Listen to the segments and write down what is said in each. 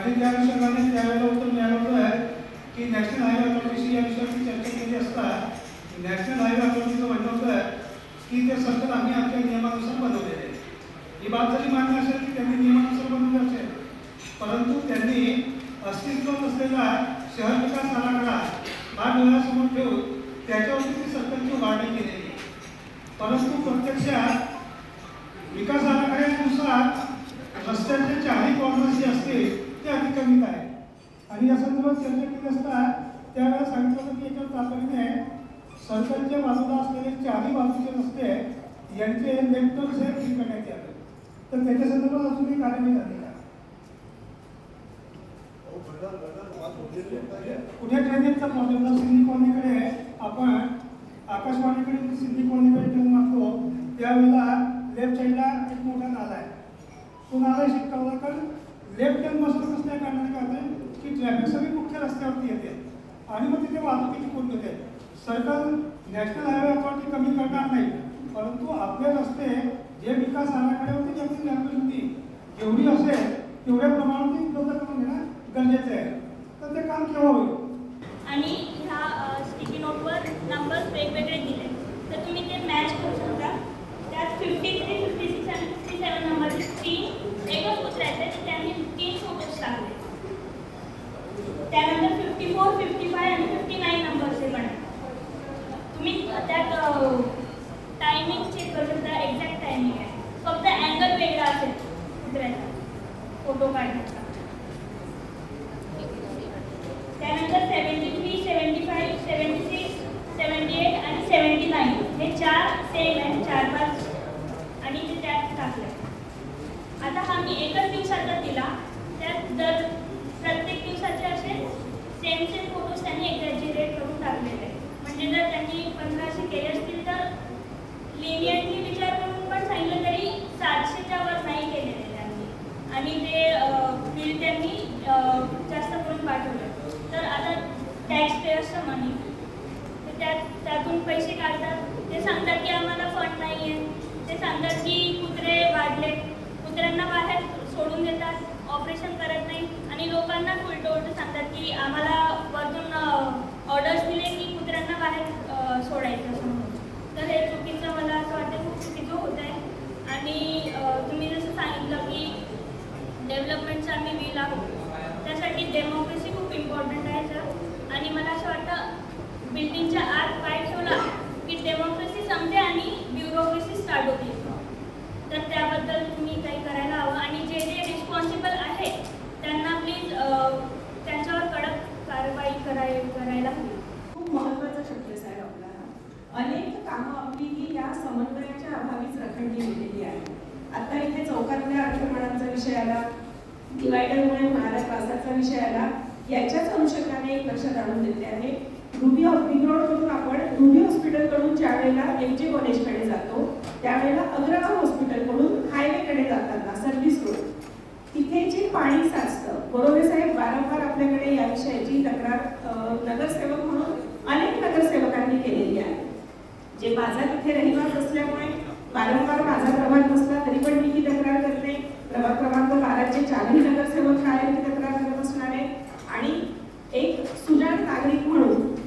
आणि त्या अनुषंगाने त्यावेळेला उत्तर मिळालं होतं की नॅशनल हायवे अथॉरिटीशी या विषयाची चर्चा केली असता नॅशनल हायवे अथॉरिटीचं म्हणणं होतं की ते सर्कल आम्ही आमच्या नियमानुसार बनवलेले आहे. ही बाब जरी मान्य असेल की त्यांनी नियमानुसार बनवले असेल, परंतु त्यांनी अस्तित्वात असलेला शहर विकास आराखडा हा डोळ्यासमोर ठेवून त्याच्यावरती ती सर्कलची उभारणी केलेली आहे. परंतु प्रत्यक्षात विकास आराखड्यानुसार रस्त्याचे चारही कॉर्नर्स जे असतील ते अतिक्रमित आहे. आणि या संदर्भात चर्चा केली असता त्यावेळेला सांगितलं होतं की याच्यावर तातडीने सर्कलच्या बाजूला असलेले चारही बाजूचे रस्ते यांचे लेफ्ट टर्न्स हे फ्री करण्यात यावे. तर त्याच्या संदर्भात अजूनही कार्यवाही झाली आहे. पुणे ड्रेनेजचा प्रॉब्लेम जर सिंधी कॉलनीकडे आपण आकाशवाणीकडे सिंधी कॉलनीकडे टर्न मारतो त्यावेळेला लेफ्ट साईडला एक मोठा नाला आहे. तो नाला शिकवला कारण लेफ्ट टर्न बसत नसल्या कारणाने काय होतं की ट्रॅफिक सगळी मुख्य रस्त्यावरती येते आणि मग तिथे वाहतुकीची कोण होते. सर्कल नॅशनल हायवे अथॉरिटी कमी करणार नाही, परंतु आपले रस्ते जे विकास आराखड्यावरती ज्याची लँग्वेज होती जेवढी असेल तेवढ्या प्रमाणात ती उपलब्ध करून घेणं गरजेचं आहे. तर ते काम केव्हा होईल? आणि ह्या स्टिकी नोटवर नंबर्स वेगवेगळे दिले तर तुम्ही ते मॅच करू शकता. त्यात 53, 56 आणि 57 नंबरचे तीन एकच उतरायचे तर त्यांनी 3 फोटोज टाकले. त्यानंतर 54, 55 आणि 59 नंबरचे पण तुम्ही त्यात टायमिंग चेक करू शकता. एक्झॅक्ट टायमिंग आहे, फक्त अँगल वेगळा असेल उतरायचा फोटो काढण्याचा. त्यानंतर 73, 75, 76, 78 आणि 79 हे 4 सेम आहे, 4-5 आणि ते त्यात टाकले. आता हा मी एकच दिवसाचा दिला, त्यात जर प्रत्येक दिवसाचे असे सेम फोटोज त्यांनी एक्झॅजरेट करून टाकलेले आहे. म्हणजे जर त्यांनी 1500 केले असतील तर लिनियरली विचार करून पण सांगितलं तरी 700च्या वर नाही केलेले त्यांनी आणि ते बिल त्यांनी जास्त करून पाठवलं. तर आता टॅक्स पेअर्सचं मनी ते त्यातून पैसे काढतात. ते सांगतात की आम्हाला फंड नाही आहे. ते सांगतात की कुत्रे वाढले, कुत्र्यांना बाहेर सोडून देतात, ऑपरेशन करत नाही आणि लोकांना उलटं सांगतात की आम्हाला वरतून ऑर्डर्स दिले की कुत्र्यांना बाहेर सोडायचं असं म्हणून. तर हे चुकीचं मला असं वाटतं खूप चुकीचं होत आहे. आणि तुम्ही जसं सांगितलं की डेव्हलपमेंटचं आम्ही बिल आहोत त्यासाठी डेमोक्रेसी खूप इम्पॉर्टंट आहे सर. आणि मला असं वाटतं बिल्डिंगच्या आत पाय ठेवला की डेमोक्रेसी संपते आणि ब्युरोक्रेसी स्टार्ट होते. तर त्याबद्दल तुम्ही काही करायला हवं आणि जे जे रिस्पॉन्सिबल आहे त्यांना प्लीज त्यांच्यावर कडक कारवाई करायला हवी. खूप महत्त्वाचा शब्द साहेब आपला. अनेक कामं आपली ही या समन्वयाच्या अभावीच रखडली गेलेली आहे. आता इथे चौकातल्या अतिक्रमणांचा विषय आला, डिवायडरमुळे होणाऱ्या त्रासाचा विषय आला. याच्याच अनुषंगाने एक लक्षात आणून देते आहे. रुबी रोडकडून आपण रुबी हॉस्पिटलकडून ज्या वेळेला एम.जे. कॉलेजकडे जातो त्यावेळेला अग्रवाल हॉस्पिटलकडून हायवेकडे जाताना सर्व्हिस रोड तिथे जे पाणी साचतं. बरोबर साहेब, वारंवार आपल्याकडे या विषयाची तक्रार नगरसेवक म्हणून अनेक नगरसेवकांनी केलेली आहे. जे माझा तिथे रहिवास असल्यामुळे वारंवार माझा प्रभाग नसला तरी पण मी ही तक्रार करते. प्रभाग क्रमांक 12चे 4ही नगरसेवक शाळेत ही तक्रार करत असणार आहे. आणि एक सुजाण नागरिक म्हणून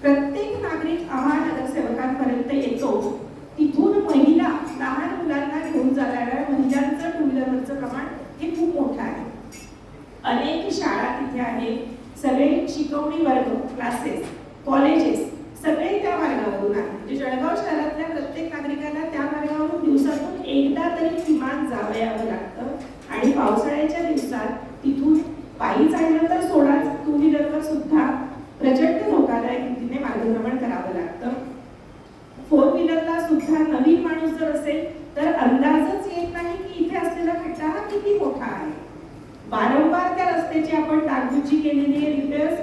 प्रत्येक नागरिक आम्हा नगरसेवकांपर्यंत येतो तिथून महिला लहान मुलांना घेऊन जाणाऱ्या महिलांचं टू व्हीलरवरचं प्रमाण हे खूप मोठं आहे. अनेक शाळा तिथे आहेत, सगळे शिकवणी वर्ग, क्लासेस, कॉलेजेस सगळे त्या मार्गावरून आहे. म्हणजे जळगाव शहरातल्या प्रत्येक नागरिकाला त्या मार्गावरून दिवसातून एकदा तरी किमान जावयावं लागतं. आणि पावसाळ्याच्या दिवसात तिथून पायी चाललं तर सोडाच, टू व्हीलरवर सुद्धा प्रचंड धोकादायक रीतीने मार्गक्रमण करावं लागतं. फोर व्हीलरला सुद्धा नवीन माणूस जर असेल तर अंदाजच येत नाही की इथे असलेला खड्डा हा किती मोठा आहे. वारंवार त्या रस्त्याची आपण डागडुजी केलेली आहे. रिपेअर्स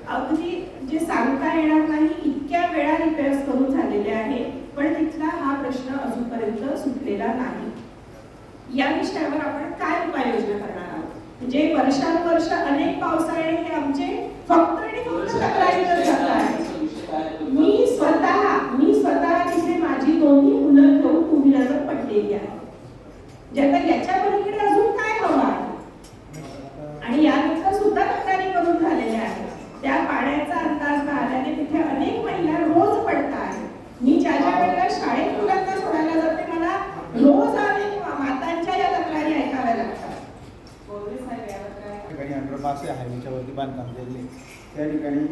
अगदी जे सांगता येणार नाही इतक्या वेळा रिपेअर्स करून झालेले आहे, पण तिथला हा प्रश्न अजूनपर्यंत सुटलेला नाही. या विषयावर आपण काय उपाययोजना करणार आहोत? म्हणजे वर्षानुवर्ष अनेक पावसाळे हे आमचे फक्त आणि फक्त तक्रारीवर जात आहे. मी स्वतः तिथे माझी दोन्ही मुलं घेऊन टू व्हीलरवर पडलेली आहे. ज्याचा याच्या पलीकडे अजून काय हवं आहे? अंडरपास आहे हायवेच्यावरती बांधकाम केलेले. त्या ठिकाणी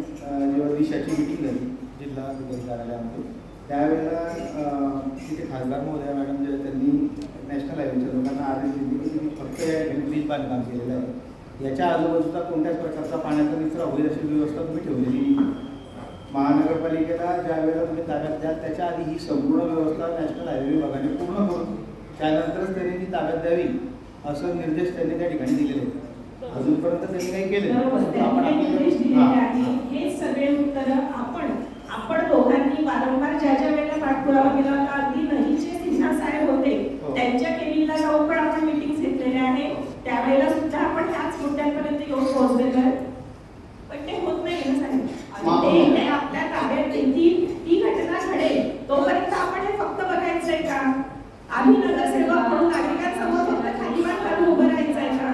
जेव्हा दिशाची मिटिंग झाली जिल्हा अधिकारी कार्यालयामध्ये, त्यावेळेला तिथे खासदार महोदया मॅडम जे त्यांनी नॅशनल हायवेच्या लोकांना आदेश दिले की तुम्ही फक्त या ठिकाणी ब्रिज बांधकाम केलेलं आहे, याच्या आजूबाजूचा कोणत्याच प्रकारचा पाण्याचा निचरा होईल अशी व्यवस्था तुम्ही ठेवलेली. महानगरपालिकेला ज्या वेळेला तुम्ही ताब्यात द्याल त्याच्या आधी ही संपूर्ण व्यवस्था नॅशनल हायवे विभागाने पूर्ण करून त्यानंतरच त्यांनी ती ताब्यात द्यावी असं निर्देश त्यांनी त्या ठिकाणी दिलेले आहेत. अजूनपर्यंत त्यांनी काही केले निर्देश दिलेले आहे. हे सगळे उत्तर आपण दोघांनी वारंवार ज्या वेळेला पाठपुरावा केला होता, अगदी नहीचे सिन्हा साहेब होते त्यांच्या केबिनला जाऊन पण आपण मीटिंग घेतलेल्या आहे. त्यावेळेला सुद्धा आपण ह्याच मुद्द्यांपर्यंत येऊन पोहोचलेलो आहे, पण ते होत नाही ना साहेब. आणि ते आपल्या ताब्यात येतील, ती घटना घडेल तोपर्यंत आपण हे फक्त बघायचंय का? आम्ही नगरसेवक म्हणून नागरिकांसमोर फक्त खाली मान घालून उभं राहायचंय का?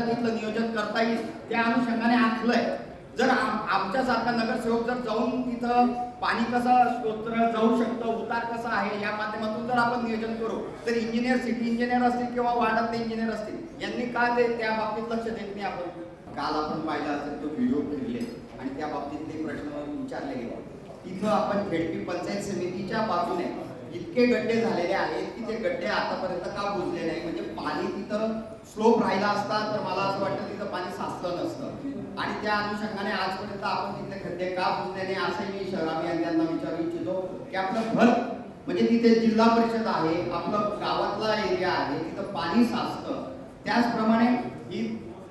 तिथलं नियोजन करता येईल त्या अनुषंगाने आखलंय. जर आमच्यासारखा नगरसेवक जर जाऊन तिथं पाणी कसं स्तोत्र जाऊ शकतं, उतार कसा आहे या माध्यमातून जर आपण नियोजन करू तर इंजिनियर, सिटी इंजिनियर असतील किंवा वार्डातले इंजिनियर असतील यांनी काय ते त्या बाबतीत लक्ष देत नाही. आपण काल आपण पाहिला असेल तो व्हिडिओ फिरले आणि त्या बाबतीतले प्रश्न विचारले गेले. तिथं आपण खेडकी पंचायत समितीच्या बाजूने इतके गड्डे झालेले आहेत की ते गड्डे आतापर्यंत का बुजले नाही. म्हणजे पाणी तिथं स्लोप राहिला असता तर मला असं वाटतं तिथं पाणी साचलं नसतं आणि त्या अनुषंगाने आजपर्यंत आपण तिथले खड्डे का बुजले नाही असं मी शहर अभियंत्यांना विचारू इच्छितो की आपलं घर म्हणजे तिथे जिल्हा परिषद आहे, आपलं गावातला एरिया आहे, तिथं पाणी साचतं. त्याचप्रमाणे ही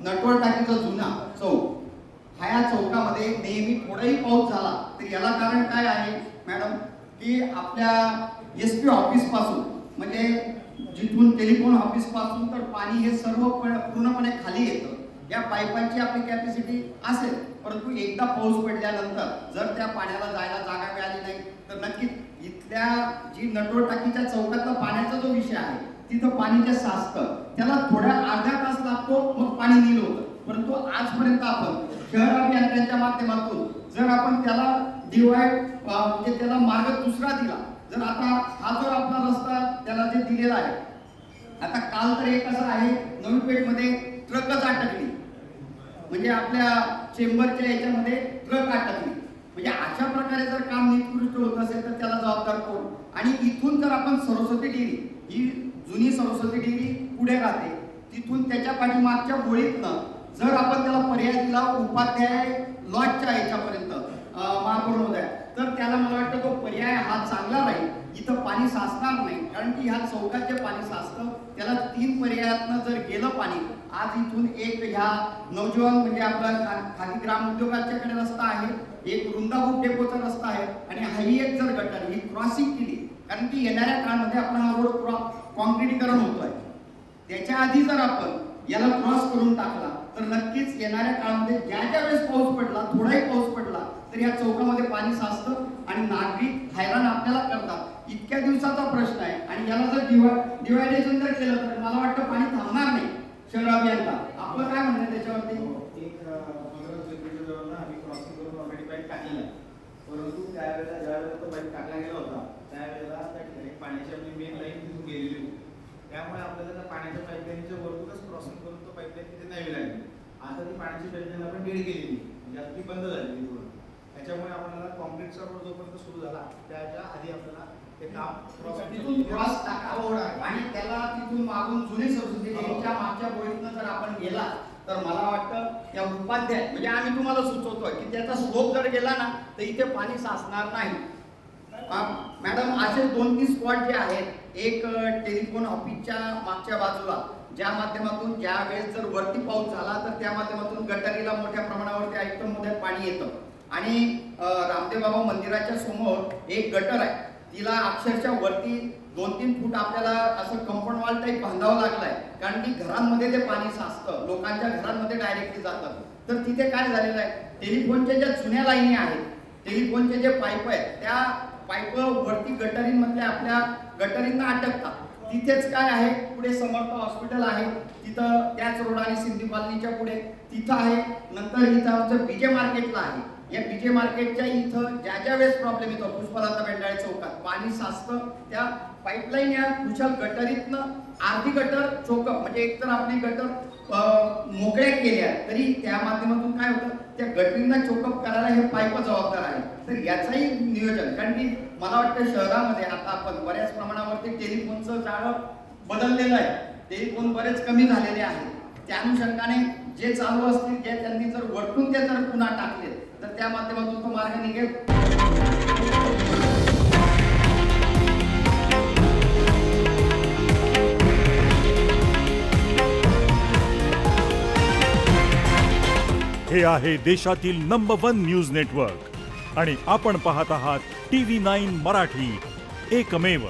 नटवळ टाकीचा जुना चौक ह्या चौकामध्ये नेहमी थोडाही पाऊस झाला तर याला कारण काय आहे मॅडम की आपल्या SP ऑफिस पासून म्हणजे जिथून टेलिफोन ऑफिस पासून तर पाणी हे सर्व पूर्णपणे खाली येतं. या पाईपांची आपली कॅपॅसिटी असेल परंतु एकदा पाऊस पडल्यानंतर जर त्या पाण्याला जायला जागा मिळाली नाही तर नक्कीच इथल्या जी नटवळ टाकीच्या चौकातला पाण्याचा जो विषय आहे तिथं पाणी जे साचतं त्याला थोड्या अर्धा तास लागतो मग पाणी नील होतं. परंतु आजपर्यंत आपण शहर अभियंत्यांच्या माध्यमातून जर आपण त्याला डिवाइड म्हणजे त्याला मार्ग दुसरा दिला, जर आता हा जो आपला रस्ता त्याला जे दिलेला आहे, आता काल तर एक असं आहे नवी पेठमध्ये ट्रकच अटकली म्हणजे आपल्या चेंबरच्या याच्यामध्ये ट्रक अटकली. म्हणजे अशा प्रकारे जर काम निकृष्ट होत असेल तर त्याला जबाबदार कोण? आणि इथून जर आपण सरस्वती डेअरी ही जुनी सरस्वती डेअरी पुढे राहते तिथून त्याच्या पाठीमागच्या गोळीतनं जर आपण त्याला पर्याय दिला उपाध्याय लॉजच्या याच्यापर्यंत महापौर महोदय तर त्याला मला वाटतं तो पर्याय हा चांगला राहील. इथं पाणी साचणार नाही कारण की ह्या चौकात जे पाणी साचतं त्याला 3 पर्यायातनं जर गेलं पाणी. आज इथून एक ह्या नवजवान म्हणजे आपला खादी ग्राम उद्योगाच्याकडे रस्ता आहे, एक वृंदाबूत डेपोचा रस्ता आहे आणि हाही एक जर गटर ही क्रॉसिंग केली कारण की येणाऱ्या काळामध्ये आपला हा रोड कॉन्क्रिटीकरण होतोय. त्याच्या आधी जर आपण याला क्रॉस करून टाकला तर नक्कीच येणाऱ्या काळामध्ये ज्या वेळेस पाऊस पडला थोडाही पाऊस पडला तर या चौकामध्ये पाणी साचतं आणि नागरिक हैराण आपल्याला करतात. इतक्या दिवसाचा प्रश्न आहे आणि याला जर डिवायडेशन जर केलं तर मला वाटतं पाणी थांबणार नाही. शहर अभियंता आपलं काय म्हणणं त्याच्यावरती? आम्ही क्रॉसिंग करून ऑलरेडी पाईप टाकलेला आहे परंतु त्यावेळेला ज्यावेळेला तो पाईप टाकला गेला होता त्यावेळेला त्या ठिकाणी पाण्याची आपली मेन लाईन तिथून गेलेली होती. त्यामुळे आपल्याला त्या पाण्याच्या पाईपलाईनच्या वरतूनच क्रॉसिंग करून तो पाईपलाईन तिथे न्यावी लागली. आता ती पाण्याची पाईपलाईन आपण डेड केलेली म्हणजे आता ती बंद झालेली थोडं. त्याच्यामुळे आपल्याला कॉन्क्रीटचा रोड जोपर्यंत सुरू झाला त्याच्या आधी आपल्याला ते काम तिथून क्रॉस टाकावं आणि त्याला तिथून मागून जुने सरस्वती डेअरीच्या मागच्या गोळीतनं जर आपण गेला तर मला वाटतं त्या उपाध्याय म्हणजे आम्ही तुम्हाला सुचवतोय की त्याचा स्लोप जर गेला ना तर इथे पाणी साचणार नाही. मॅडम असे 2-3 स्पॉट जे आहेत एक टेलिफोन ऑफिसच्या मागच्या बाजूला ज्या माध्यमातून ज्या वेळेस जर वरती पाऊस झाला तर त्या माध्यमातून गटारीला मोठ्या प्रमाणावरती आयुक्तमध्ये पाणी येतं आणि रामदेव बाबा मंदिराच्या समोर एक गटर आहे तिला अक्षरशः वरती 2-3 फूट आपल्याला असं कंपाऊंड वॉल टाईप बांधावं लागलाय कारण की घरांमध्ये ते पाणी साचतं, लोकांच्या घरांमध्ये डायरेक्टली जातं. तर तिथे काय झालेलं आहे टेलिफोनच्या ज्या जुन्या लाईनी आहेत टेलिफोनचे जे पाईप आहेत त्या पाईप वरती गटारींमधल्या आपल्या गटारींना अटकतात. तिथेच काय आहे पुढे समर्थ हॉस्पिटल आहे तिथं त्याच रोड आणि सिंधी कॉलनीच्या पुढे तिथं आहे. नंतर इथं आमचं बीजे मार्केटला आहे. या बीजे मार्केटच्या इथं ज्या वेळेस प्रॉब्लेम येतो पुष्पलता बेंडाळे चौकात पाणी साचतं त्या पाईपलाईन या खुशाल गटारीतनं अर्धी गटर चोकअप म्हणजे एकतर आपली गटर मोकळ्या केल्या तरी त्या माध्यमातून काय होतं, त्या गटरींना चोकअप करायला हे पाईप जबाबदार आहे. तर याचंही नियोजन, कारण की मला वाटतं शहरामध्ये आता आपण बऱ्याच प्रमाणावरती टेलिफोनचं जाळं बदललेलं आहे, टेलिफोन बरेच कमी झालेले आहेत. त्या अनुषंगाने जे चालू असतील, जे त्यांनी जर वरतून ते जर पुन्हा टाकले तर त्या माध्यमातून तो मार्ग निघेल. हे आहे देशातील नंबर 1 न्यूज नेटवर्क आणि आपण पाहत आहात TV9 मराठी, एकमेव.